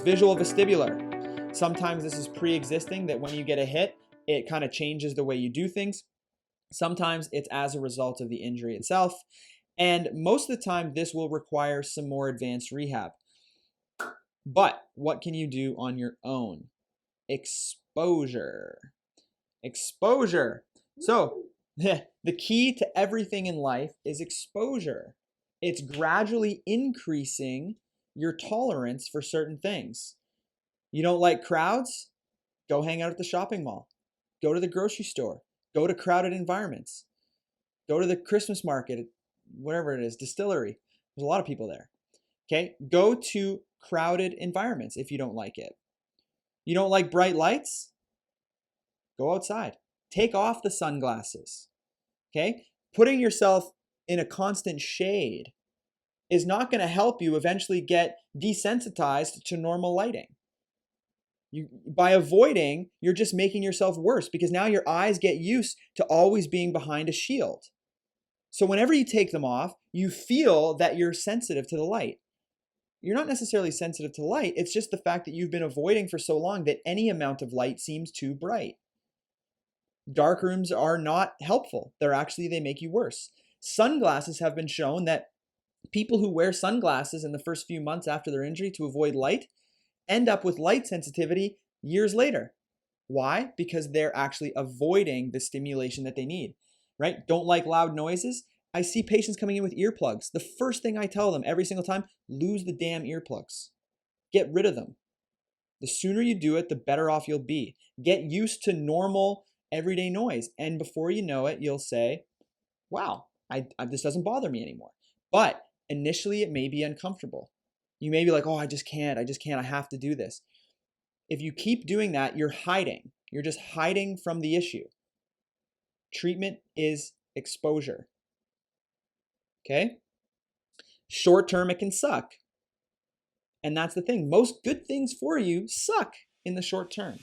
Visual vestibular. Sometimes this is pre-existing, that when you get a hit, it kind of changes the way you do things. Sometimes it's as a result of the injury itself. And most of the time, this will require some more advanced rehab. But what can you do on your own? Exposure. Exposure. So, the key to everything in life is exposure. It's gradually increasing your tolerance for certain things. You don't like crowds? Go hang out at the shopping mall. Go to the grocery store. Go to crowded environments. Go to the Christmas market, whatever it is, distillery. There's a lot of people there. Okay? Go to crowded environments if you don't like it. You don't like bright lights? Go outside. Take off the sunglasses. Okay? Putting yourself in a constant shade is not going to help you eventually get desensitized to normal lighting. By avoiding, you're just making yourself worse, because now your eyes get used to always being behind a shield. So whenever you take them off, you feel that you're sensitive to the light. You're not necessarily sensitive to light. It's just the fact that you've been avoiding for so long that any amount of light seems too bright. Dark rooms are not helpful. They make you worse. Sunglasses have been shown that people who wear sunglasses in the first few months after their injury to avoid light end up with light sensitivity years later. Why? Because they're actually avoiding the stimulation that they need, right? Don't like loud noises. I see patients coming in with earplugs. The first thing I tell them every single time, lose the damn earplugs. Get rid of them. The sooner you do it, the better off you'll be. Get used to normal everyday noise. And before you know it, you'll say, wow, this doesn't bother me anymore. But initially it may be uncomfortable. You may be like, oh, I just can't, I have to do this. If you keep doing that, you're hiding. You're just hiding from the issue. Treatment is exposure. Okay? Short term, it can suck. And that's the thing. Most good things for you suck in the short term.